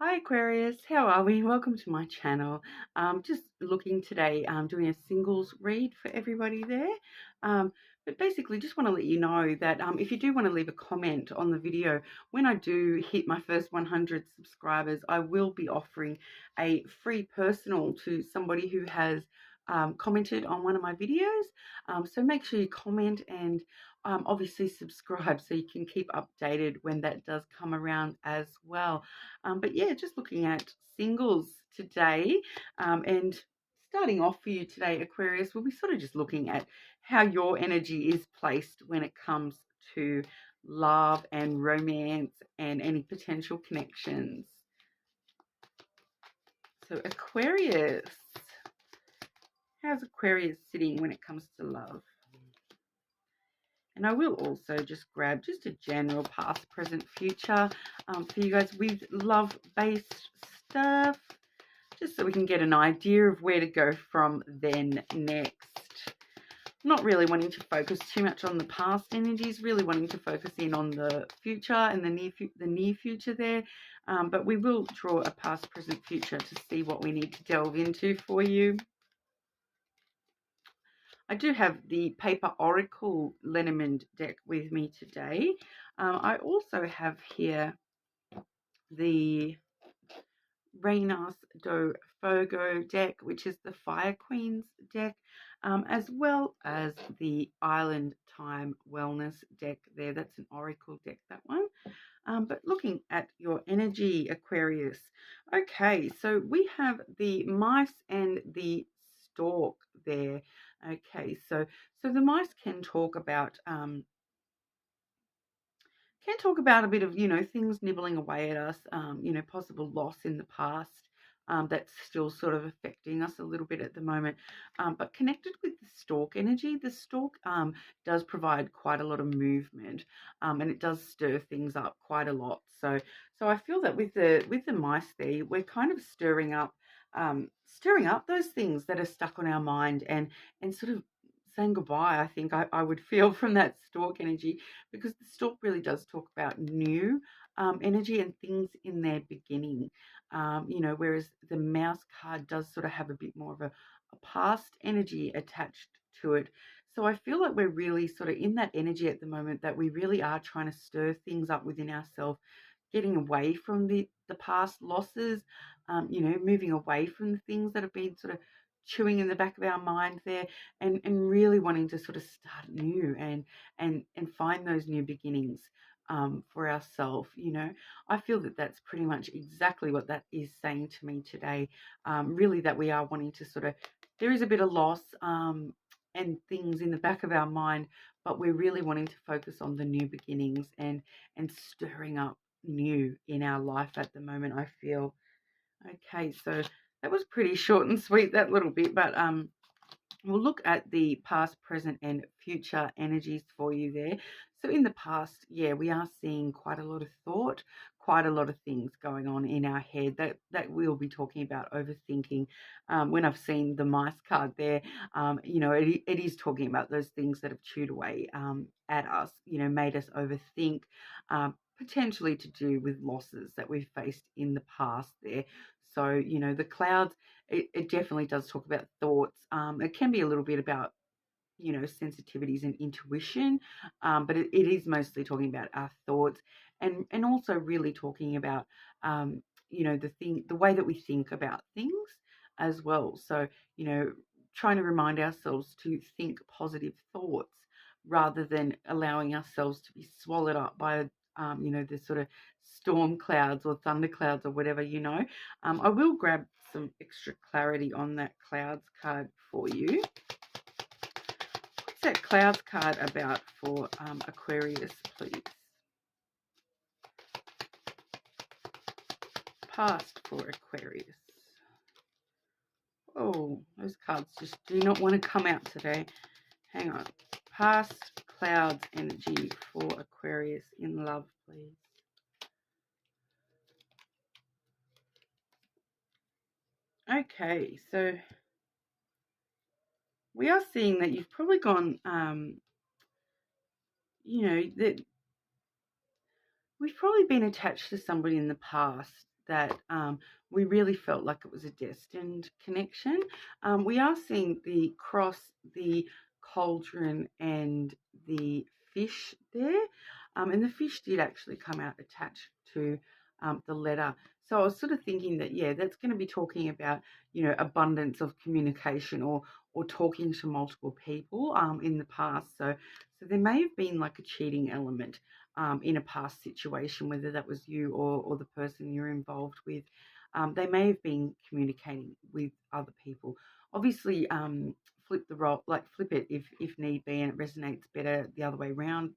Hi Aquarius, how are we? Welcome to my channel. Just looking today, doing a singles read for everybody there. But basically just want to let you know that if you do want to leave a comment on the video, when I do hit my first 100 subscribers, I will be offering a free personal to somebody who has commented on one of my videos. So make sure you comment and obviously subscribe so you can keep updated when that does come around as well. But yeah, just looking at singles today, and starting off for you today, Aquarius, we'll be sort of just looking at how your energy is placed when it comes to love and romance and any potential connections. So Aquarius, how's Aquarius sitting when it comes to love? And I will also just grab just a general past, present, future for you guys with love-based stuff, just so we can get an idea of where to go from then next. Not really wanting to focus too much on the past energies, really wanting to focus in on the future and the near future there. But we will draw a past, present, future to see what we need to delve into for you. I do have the Paper Oracle Lenormand deck with me today. I also have here the Reynas do Fogo deck, which is the Fire Queen's deck, as well as the Island Time Wellness deck there. That's an Oracle deck, that one. But looking at your energy, Aquarius. Okay, so we have the mice and the stork there. Okay, so the mice can talk about a bit of, things nibbling away at us, possible loss in the past. That's still sort of affecting us a little bit at the moment. But connected with the stork energy, the stork does provide quite a lot of movement, and it does stir things up quite a lot. So I feel that with the mice there, we're kind of stirring up those things that are stuck on our mind, and sort of saying goodbye. I think I would feel from that stork energy, because the stork really does talk about new energy and things in their beginning, whereas the mouse card does sort of have a bit more of a past energy attached to it. So I feel like we're really sort of in that energy at the moment, that we really are trying to stir things up within ourselves, getting away from the past losses, moving away from the things that have been sort of chewing in the back of our mind there, and really wanting to sort of start new and find those new beginnings for ourselves. I feel that that's pretty much exactly what that is saying to me today. Really, that we are wanting to sort of, there is a bit of loss and things in the back of our mind, but we're really wanting to focus on the new beginnings and stirring up new in our life at the moment, I feel. Okay, so that was pretty short and sweet, that little bit, but we'll look at the past, present, and future energies for you there. So in the past, yeah, we are seeing quite a lot of thought, quite a lot of things going on in our head that we'll be talking about overthinking. When I've seen the mice card there, it is talking about those things that have chewed away at us, made us overthink, potentially to do with losses that we've faced in the past there. So, the clouds, it definitely does talk about thoughts. It can be a little bit about, sensitivities and intuition, but it is mostly talking about our thoughts, and also really talking about, the way that we think about things as well. So, trying to remind ourselves to think positive thoughts rather than allowing ourselves to be swallowed up by, the sort of storm clouds or thunder clouds or whatever. I will grab some extra clarity on that clouds card for you. What's that clouds card about for Aquarius, please? Past for Aquarius. Oh, those cards just do not want to come out today. Hang on. Past clouds energy for Aquarius in love, please. Okay, so we are seeing that you've probably gone, that we've probably been attached to somebody in the past that we really felt like it was a destined connection. We are seeing the cross, the cauldron, and the fish there. And the fish did actually come out attached to the letter. So I was sort of thinking that, yeah, that's going to be talking about, abundance of communication, or talking to multiple people in the past. So there may have been like a cheating element in a past situation, whether that was you or the person you're involved with. They may have been communicating with other people. Obviously, flip the role, like flip it if need be, and it resonates better the other way around.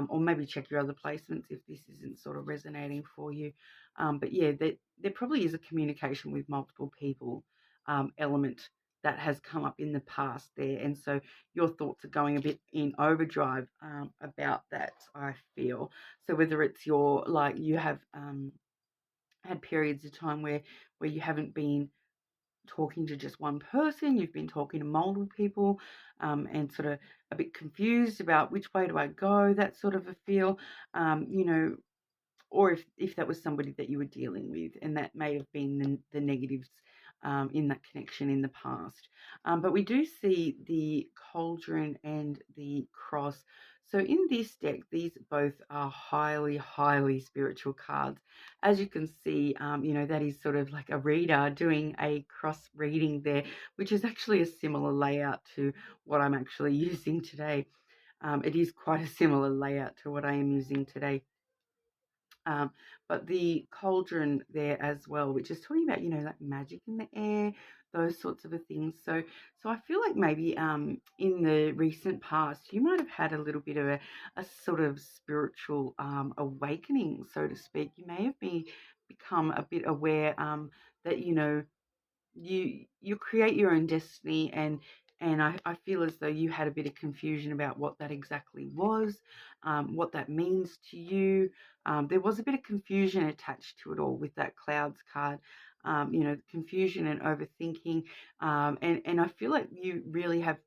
Or maybe check your other placements if this isn't sort of resonating for you. But yeah, there probably is a communication with multiple people element that has come up in the past there. And so your thoughts are going a bit in overdrive about that, I feel. So whether it's you have had periods of time where you haven't been talking to just one person, you've been talking to multiple people, and sort of a bit confused about which way do I go, that sort of a feel, or if that was somebody that you were dealing with, and that may have been the negatives in that connection in the past. But we do see the cauldron and the cross. So in this deck, these both are highly, highly spiritual cards. As you can see, that is sort of like a reader doing a cross reading there, which is actually a similar layout to what I'm actually using today. It is quite a similar layout to what I am using today. But the cauldron there as well, which is talking about, like magic in the air, those sorts of things. So I feel like maybe in the recent past, you might have had a little bit of a sort of spiritual awakening, so to speak. You may have become a bit aware that, you create your own destiny, and I feel as though you had a bit of confusion about what that exactly was, what that means to you. There was a bit of confusion attached to it all with that clouds card, confusion and overthinking, and I feel like you really have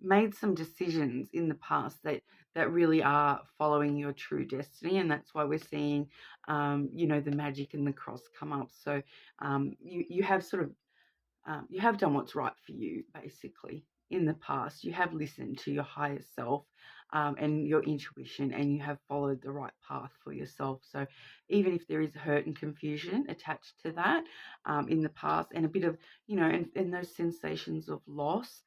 made some decisions in the past that really are following your true destiny, and that's why we're seeing the magic and the cross come up. So you have sort of you have done what's right for you, basically. In the past, you have listened to your higher self and your intuition, and you have followed the right path for yourself. So even if there is hurt and confusion attached to that in the past, and a bit of, and those sensations of loss,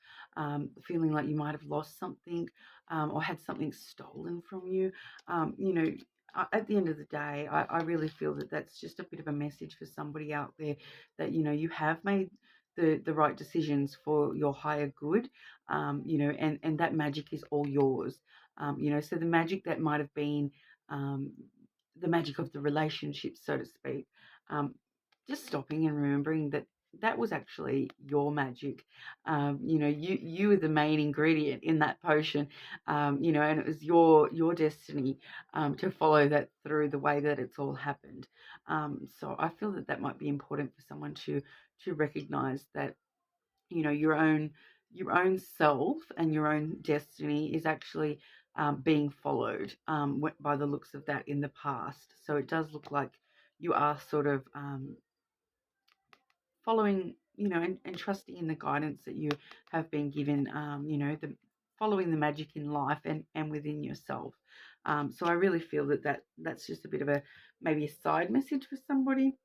feeling like you might have lost something or had something stolen from you, at the end of the day, I really feel that that's just a bit of a message for somebody out there that, you have made the right decisions for your higher good, and that magic is all yours. So the magic that might have been um, the magic of the relationship, so to speak, just stopping and remembering that that was actually your magic. You were the main ingredient in that potion, and it was your destiny to follow that through the way that it's all happened. So I feel that might be important for someone to recognize that, your own self and your own destiny is actually being followed by the looks of that in the past. So it does look like you are sort of following, and trusting in the guidance that you have been given, the following the magic in life and within yourself. So I really feel that's just a bit of maybe a side message for somebody.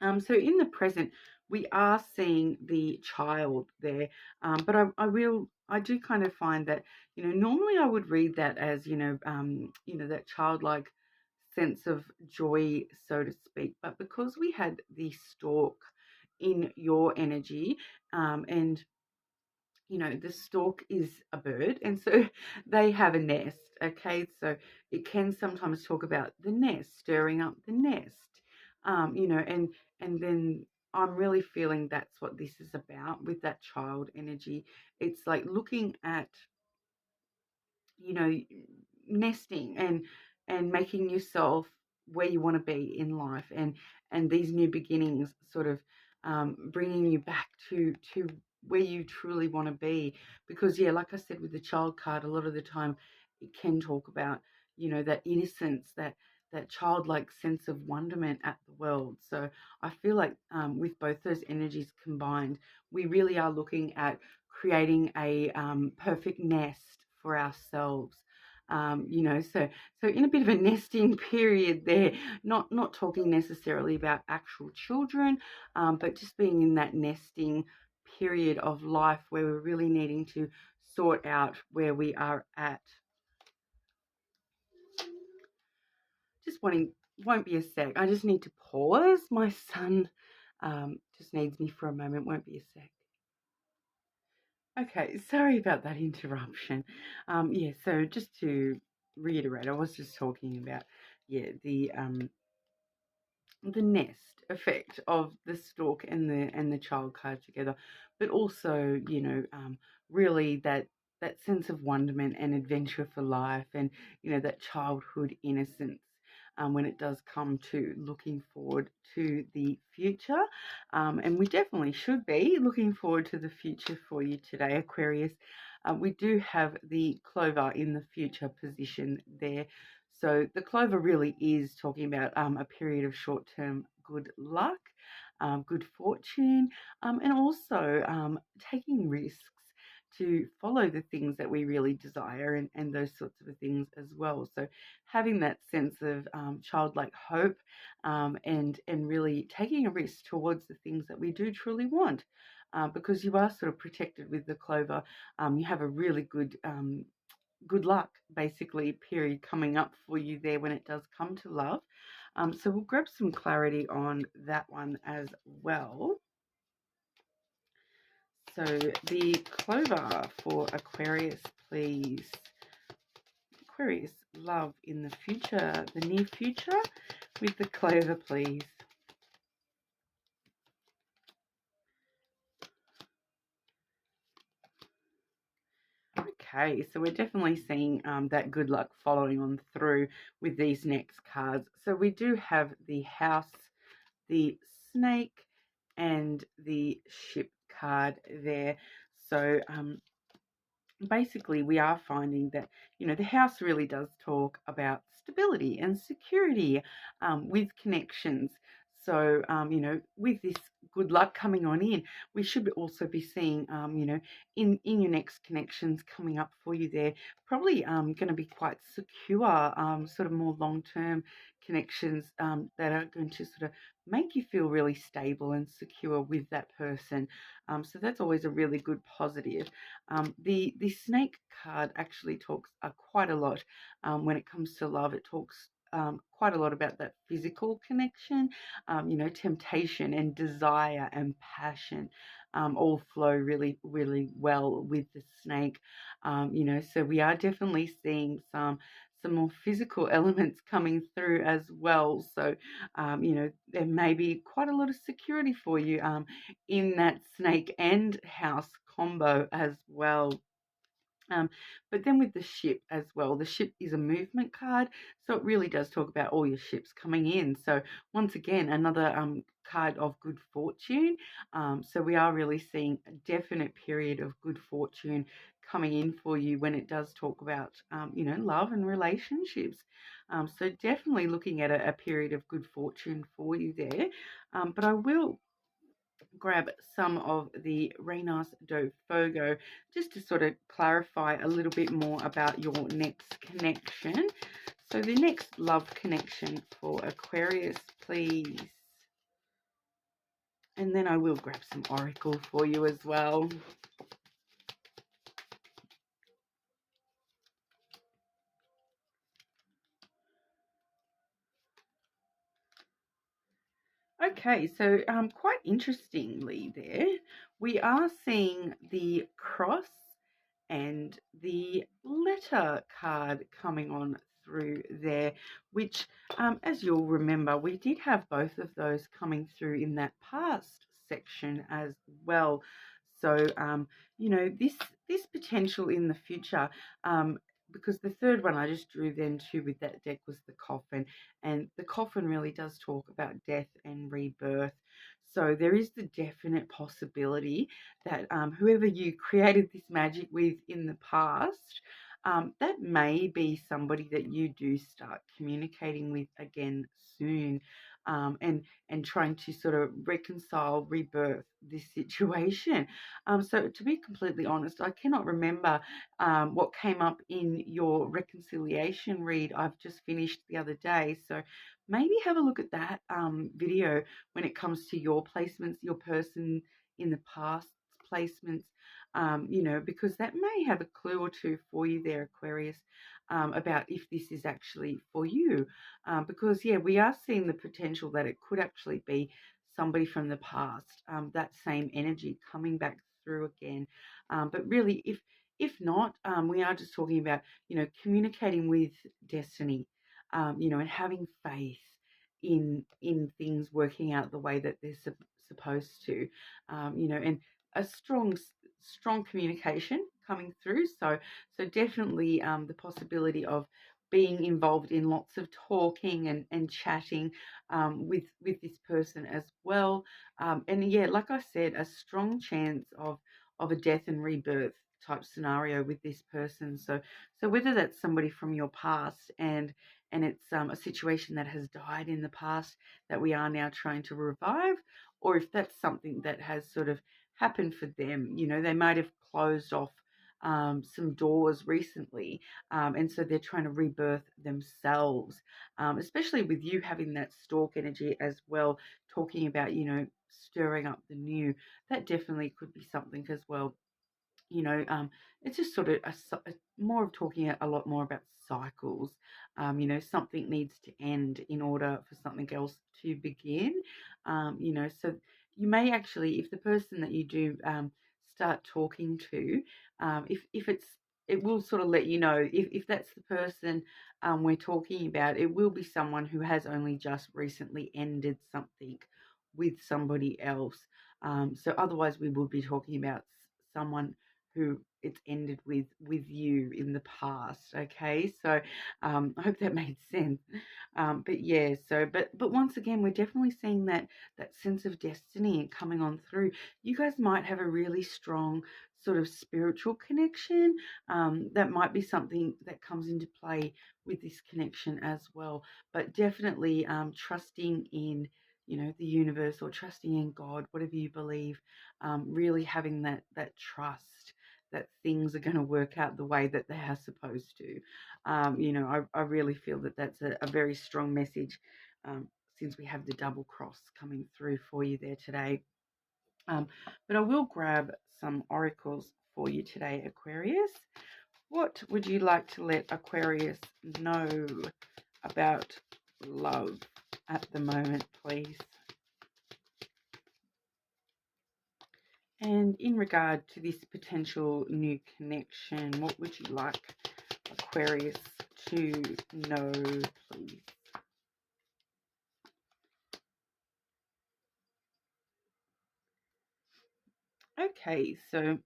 So in the present, we are seeing the child there, but I do kind of find that, normally I would read that as, that childlike sense of joy, so to speak. But because we had the stork in your energy, and the stork is a bird, and so they have a nest. Okay, so it can sometimes talk about the nest, stirring up the nest, and then I'm really feeling that's what this is about with that child energy. It's like looking at, you know, nesting and making yourself where you want to be in life, and these new beginnings sort of bringing you back to where you truly want to be. Because yeah, like I said with the child card, a lot of the time it can talk about, that innocence, that childlike sense of wonderment at the world. So I feel like with both those energies combined, we really are looking at creating a perfect nest for ourselves. So in a bit of a nesting period there, not talking necessarily about actual children, but just being in that nesting period of life where we're really needing to sort out where we are at. Just won't be a sec. I just need to pause. My son just needs me for a moment. Won't be a sec. Okay, sorry about that interruption. Yeah, so just to reiterate, I was just talking about the nest effect of the stork and the child card together, but also really that sense of wonderment and adventure for life, and that childhood innocence when it does come to looking forward to the future. And we definitely should be looking forward to the future for you today, Aquarius. We do have the clover in the future position there. So the clover really is talking about a period of short-term good luck, good fortune, and also taking risks to follow the things that we really desire, and those sorts of things as well. So having that sense of childlike hope, and really taking a risk towards the things that we do truly want. Because you are sort of protected with the clover, you have a really good luck, basically, period coming up for you there when it does come to love. So we'll grab some clarity on that one as well. So the clover for Aquarius, please. Aquarius, love in the future, the near future, with the clover, please. Okay, so we're definitely seeing that good luck following on through with these next cards. So we do have the house, the snake, and the ship card there. So basically we are finding that the house really does talk about stability and security with connections. So with this good luck coming on in, we should also be seeing in your next connections coming up for you there, probably going to be quite secure, sort of more long-term connections that are going to sort of make you feel really stable and secure with that person. So that's always a really good positive. The snake card actually talks quite a lot when it comes to love. It talks quite a lot about that physical connection, temptation and desire and passion all flow really, really well with the snake. So we are definitely seeing some more physical elements coming through as well. So, there may be quite a lot of security for you in that snake and house combo as well. But then with the ship as well, the ship is a movement card, so it really does talk about all your ships coming in. So once again, another card of good fortune. So we are really seeing a definite period of good fortune coming in for you when it does talk about love and relationships. So definitely looking at a period of good fortune for you there. But I will grab some of the Renas do Fogo just to sort of clarify a little bit more about your next connection. So the next love connection for Aquarius, please. And then I will grab some oracle for you as well. Okay, so quite interestingly there, we are seeing the cross and the letter card coming on through there, which, as you'll remember, we did have both of those coming through in that past section as well. So, this potential in the future, because the third one I just drew then too with that deck was the coffin, and the coffin really does talk about death and rebirth. So there is the definite possibility that whoever you created this magic with in the past, that may be somebody that you do start communicating with again soon, and trying to sort of reconcile, rebirth this situation. So to be completely honest, I cannot remember what came up in your reconciliation read I've just finished the other day. So maybe have a look at that video when it comes to your placements, your person in the past placements, because that may have a clue or two for you there, Aquarius, about if this is actually for you. Because, yeah, we are seeing the potential that it could actually be somebody from the past, that same energy coming back through again. But really, if not, we are just talking about, communicating with destiny, and having faith in things working out the way that they're supposed to, and a strong communication coming through. So definitely the possibility of being involved in lots of talking and chatting with this person as well. And yeah, like I said, a strong chance of a death and rebirth type scenario with this person. So whether that's somebody from your past and it's a situation that has died in the past that we are now trying to revive, or if that's something that has sort of happened for them. They might have closed off some doors recently, and so they're trying to rebirth themselves, especially with you having that stalk energy as well, talking about, stirring up the new. That definitely could be something as well. It's just sort of more of talking a lot more about cycles. Something needs to end in order for something else to begin. So you may actually, if the person that you do start talking to, if it will sort of let you know if that's the person we're talking about. It will be someone who has only just recently ended something with somebody else. So otherwise, we would be talking about someone who it's ended with you in the past. Okay, so I hope that made sense. But yeah, but once again, we're definitely seeing that sense of destiny coming on through. You guys might have a really strong sort of spiritual connection. That might be something that comes into play with this connection as well. But definitely trusting in, the universe, or trusting in God, whatever you believe. Really having that trust that things are going to work out the way that they are supposed to. I really feel that that's a very strong message, since we have the double cross coming through for you there today. But I will grab some oracles for you today, Aquarius. What would you like to let Aquarius know about love at the moment, please? And in regard to this potential new connection, what would you like Aquarius to know, please? Okay, so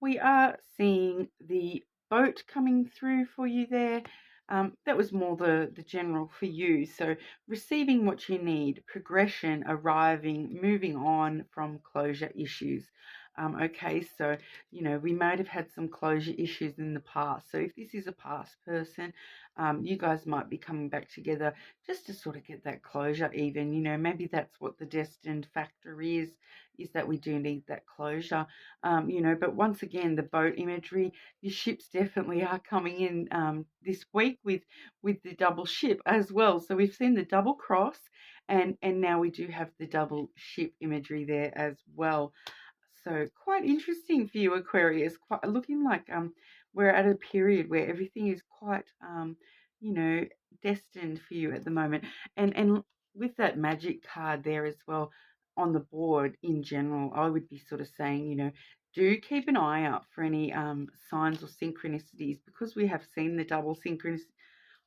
we are seeing the boat coming through for you there. That was more the general for you. So receiving what you need, progression, arriving, moving on from closure issues. Okay, so, we might have had some closure issues in the past. So if this is a past person, you guys might be coming back together just to sort of get that closure even. Maybe that's what the destined factor is that we do need that closure. But once again, the boat imagery, your ships definitely are coming in this week with the double ship as well. So we've seen the double cross, and now we do have the double ship imagery there as well. So quite interesting for you, Aquarius. Quite looking like we're at a period where everything is quite you know destined for you at the moment, and with that magic card there as well on the board in general, I would be sort of saying, do keep an eye out for any signs or synchronicities, because we have seen the double synchronicity.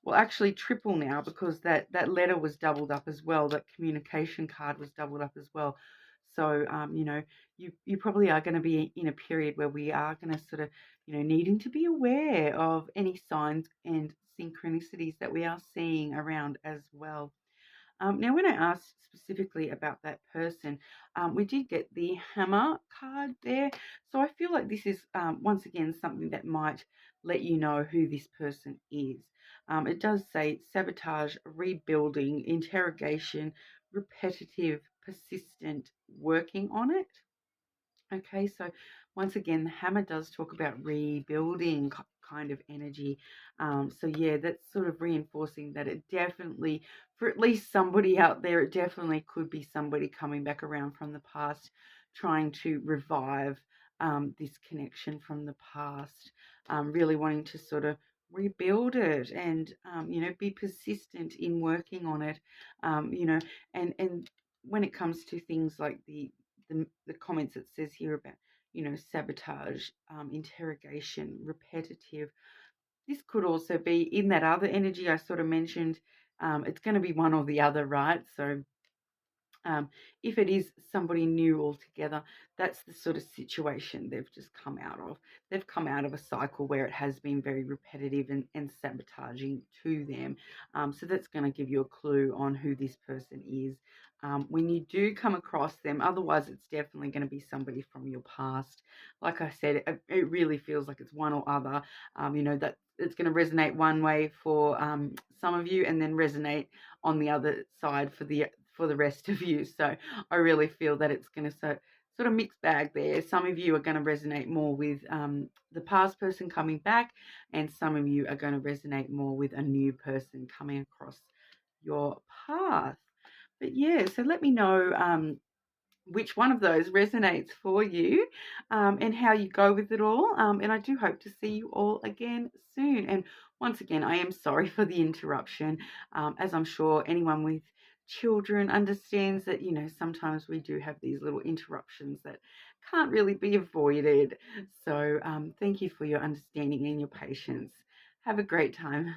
Well, actually triple now, because that letter was doubled up as well. That communication card was doubled up as well. So, you probably are going to be in a period where we are going to sort of, needing to be aware of any signs and synchronicities that we are seeing around as well. Now, when I asked specifically about that person, we did get the hammer card there. So I feel like this is, once again, something that might let you know who this person is. It does say sabotage, rebuilding, interrogation, repetitive, persistent, working on it. Okay, so once again, the hammer does talk about rebuilding kind of energy. So yeah, that's sort of reinforcing that it definitely, for at least somebody out there, it definitely could be somebody coming back around from the past, trying to revive this connection from the past, really wanting to sort of rebuild it and be persistent in working on it, and when it comes to things like the comments it says here about sabotage, interrogation, repetitive, this could also be in that other energy I sort of mentioned. It's going to be one or the other, right? So um, if it is somebody new altogether, that's the sort of situation they've just come out of. They've come out of a cycle where it has been very repetitive and sabotaging to them. So that's going to give you a clue on who this person is. When you do come across them, otherwise it's definitely going to be somebody from your past. Like I said, it really feels like it's one or other. That it's going to resonate one way for some of you, and then resonate on the other side for the rest of you. So I really feel that it's going to sort of mixed bag there. Some of you are going to resonate more with the past person coming back, and some of you are going to resonate more with a new person coming across your path. But yeah, so let me know which one of those resonates for you, and how you go with it all. And I do hope to see you all again soon. And once again, I am sorry for the interruption, as I'm sure anyone with children understands that, sometimes we do have these little interruptions that can't really be avoided. So thank you for your understanding and your patience. Have a great time.